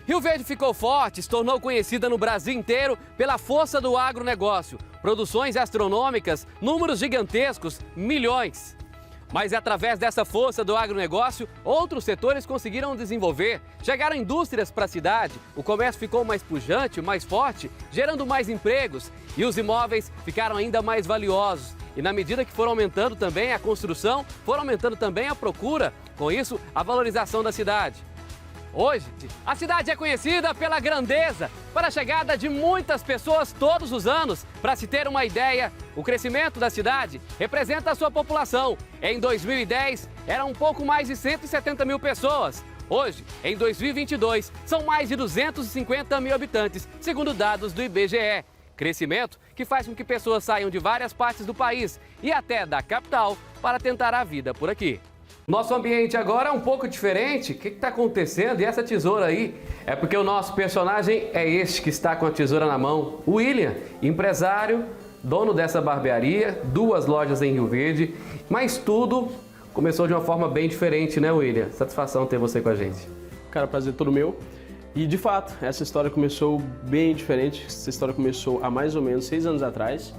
Rio Verde ficou forte, se tornou conhecida no Brasil inteiro pela força do agronegócio. Produções astronômicas, números gigantescos, milhões. Mas através dessa força do agronegócio, outros setores conseguiram desenvolver. Chegaram indústrias para a cidade, o comércio ficou mais pujante, mais forte, gerando mais empregos. E os imóveis ficaram ainda mais valiosos. E na medida que foram aumentando também a construção, foram aumentando também a procura. Com isso, a valorização da cidade. Hoje, a cidade é conhecida pela grandeza, pela chegada de muitas pessoas todos os anos. Para se ter uma ideia, o crescimento da cidade representa a sua população. Em 2010, eram um pouco mais de 170 mil pessoas. Hoje, em 2022, são mais de 250 mil habitantes, segundo dados do IBGE. Crescimento que faz com que pessoas saiam de várias partes do país e até da capital para tentar a vida por aqui. Nosso ambiente agora é um pouco diferente. O que está acontecendo? E essa tesoura aí? É porque o nosso personagem é este que está com a tesoura na mão. O William, empresário, dono dessa barbearia, 2 lojas em Rio Verde. Mas tudo começou de uma forma bem diferente, né, William? Satisfação ter você com a gente. Cara, prazer todo meu. E de fato, essa história começou bem diferente. Essa história começou há mais ou menos 6 anos atrás.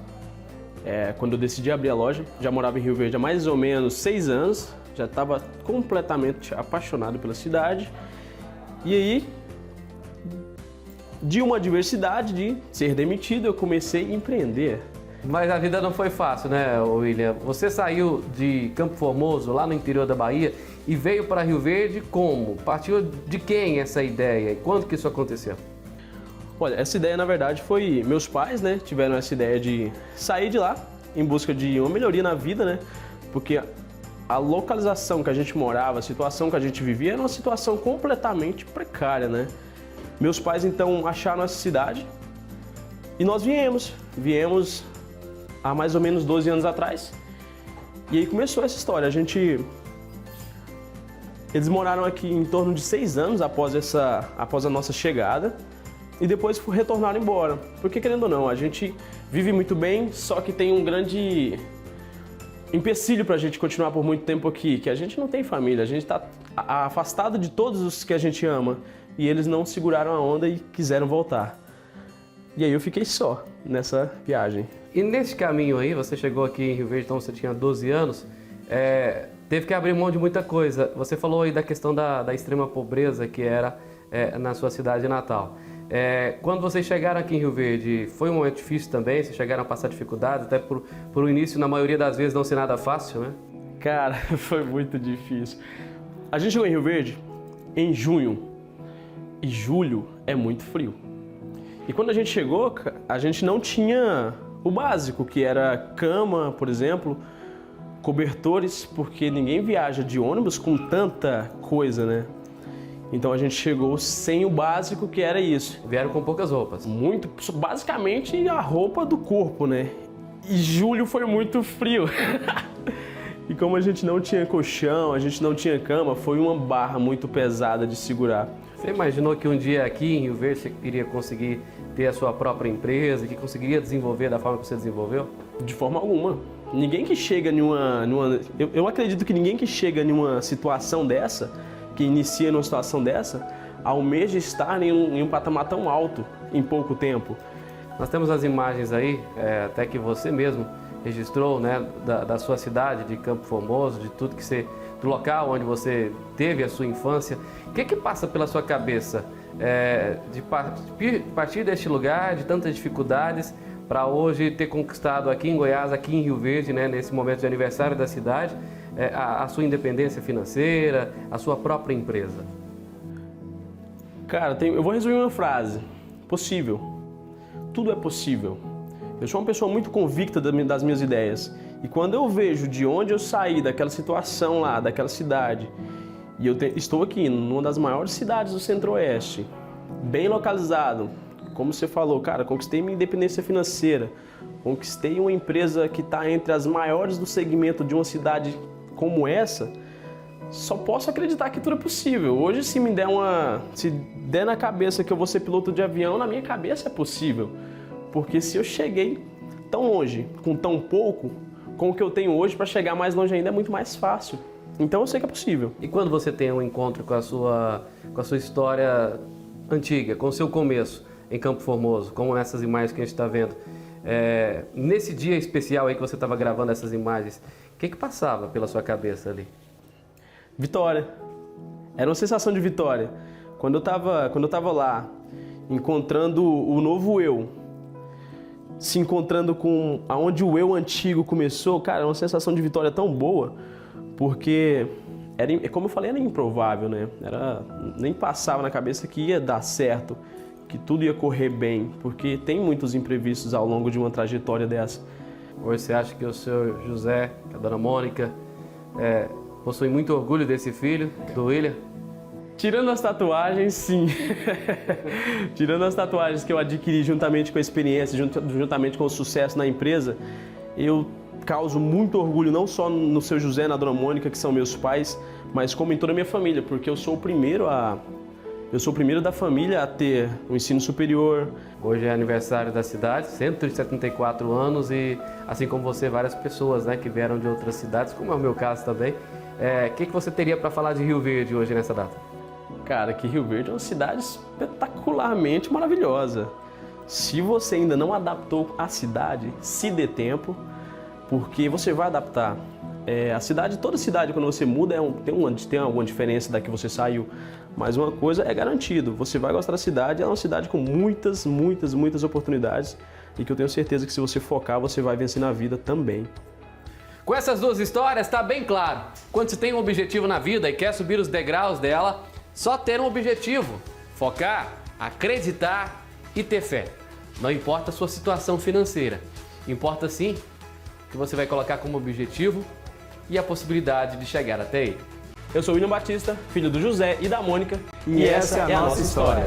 Quando eu decidi abrir a loja. Já morava em Rio Verde há mais ou menos 6 anos. Já estava completamente apaixonado pela cidade. E aí, de uma adversidade de ser demitido, eu comecei a empreender. Mas a vida não foi fácil, né, William? Você saiu de Campo Formoso, lá no interior da Bahia, e veio para Rio Verde como? Partiu de quem essa ideia? E quando que isso aconteceu? Olha, essa ideia, na verdade, foi meus pais, né? Tiveram essa ideia de sair de lá em busca de uma melhoria na vida, né? Porque a localização que a gente morava, a situação que a gente vivia era uma situação completamente precária, né? Meus pais, então, acharam essa cidade e nós viemos há mais ou menos 12 anos atrás. E aí começou essa história. Eles moraram aqui em torno de 6 anos após a nossa chegada e depois retornaram embora. Porque, querendo ou não, a gente vive muito bem, só que tem um grande empecilho para a gente continuar por muito tempo aqui, que a gente não tem família, a gente está afastado de todos os que a gente ama e eles não seguraram a onda e quiseram voltar. E aí eu fiquei só nessa viagem. E nesse caminho aí, você chegou aqui em Rio Verde, então você tinha 12 anos, teve que abrir mão de muita coisa. Você falou aí da questão da extrema pobreza que era na sua cidade natal. Quando vocês chegaram aqui em Rio Verde, foi um momento difícil também? Vocês chegaram a passar dificuldades, até por o início, na maioria das vezes, não ser nada fácil, né? Cara, foi muito difícil. A gente chegou em Rio Verde em junho e julho é muito frio. E quando a gente chegou, a gente não tinha o básico, que era cama, por exemplo, cobertores, porque ninguém viaja de ônibus com tanta coisa, né? Então a gente chegou sem o básico, que era isso. Vieram com poucas roupas. Basicamente a roupa do corpo, né? E julho foi muito frio. E como a gente não tinha colchão, a gente não tinha cama, foi uma barra muito pesada de segurar. Você imaginou que um dia aqui em Rio Verde você iria conseguir ter a sua própria empresa, que conseguiria desenvolver da forma que você desenvolveu? De forma alguma. Ninguém que chega eu acredito que ninguém que chega em uma situação dessa, que inicia numa situação dessa, almeja estar em um patamar tão alto em pouco tempo. Nós temos as imagens aí, até que você mesmo registrou, né, da sua cidade, de Campo Formoso, de tudo que você, do local onde você teve a sua infância. O que passa pela sua cabeça de partir deste lugar, de tantas dificuldades, para hoje ter conquistado aqui em Goiás, aqui em Rio Verde, né, nesse momento de aniversário da cidade, a sua independência financeira, a sua própria empresa? Cara, eu vou resumir uma frase. Possível. Tudo é possível. Eu sou uma pessoa muito convicta das minhas ideias. E quando eu vejo de onde eu saí, daquela situação lá, daquela cidade, e estou aqui, numa das maiores cidades do Centro-Oeste, bem localizado, como você falou, cara, conquistei minha independência financeira, conquistei uma empresa que está entre as maiores do segmento de uma cidade como essa, só posso acreditar que tudo é possível. Hoje, se der na cabeça que eu vou ser piloto de avião, na minha cabeça é possível. Porque se eu cheguei tão longe, com tão pouco, com o que eu tenho hoje, para chegar mais longe ainda é muito mais fácil. Então eu sei que é possível. E quando você tem um encontro com a sua história antiga, com o seu começo em Campo Formoso, como nessas imagens que a gente está vendo, nesse dia especial aí que você estava gravando essas imagens, o que passava pela sua cabeça ali? Vitória. Era uma sensação de vitória. Quando eu estava lá, encontrando o novo eu, se encontrando com aonde o eu antigo começou, cara, era uma sensação de vitória tão boa, porque, como eu falei, era improvável, né? Nem passava na cabeça que ia dar certo, que tudo ia correr bem, porque tem muitos imprevistos ao longo de uma trajetória dessa. Hoje você acha que o seu José, a dona Mônica, possui muito orgulho desse filho, do William? Tirando as tatuagens, sim. Tirando as tatuagens que eu adquiri juntamente com a experiência, juntamente com o sucesso na empresa, eu causo muito orgulho não só no seu José e na dona Mônica, que são meus pais, mas como em toda a minha família, porque eu sou o primeiro da família a ter um ensino superior. Hoje é aniversário da cidade, 174 anos e, assim como você, várias pessoas, né, que vieram de outras cidades, como é o meu caso também. O que você teria para falar de Rio Verde hoje nessa data? Cara, que Rio Verde é uma cidade espetacularmente maravilhosa. Se você ainda não adaptou a cidade, se dê tempo, porque você vai adaptar. Toda cidade, quando você muda, tem alguma diferença da que você saiu. Mas uma coisa é garantido, você vai gostar da cidade, é uma cidade com muitas, muitas, muitas oportunidades e que eu tenho certeza que se você focar, você vai vencer na vida também. Com essas duas histórias, está bem claro. Quando se tem um objetivo na vida e quer subir os degraus dela, só ter um objetivo, focar, acreditar e ter fé. Não importa a sua situação financeira, importa sim o que você vai colocar como objetivo e a possibilidade de chegar até ele. Eu sou o William Batista, filho do José e da Mônica, e essa é a nossa história.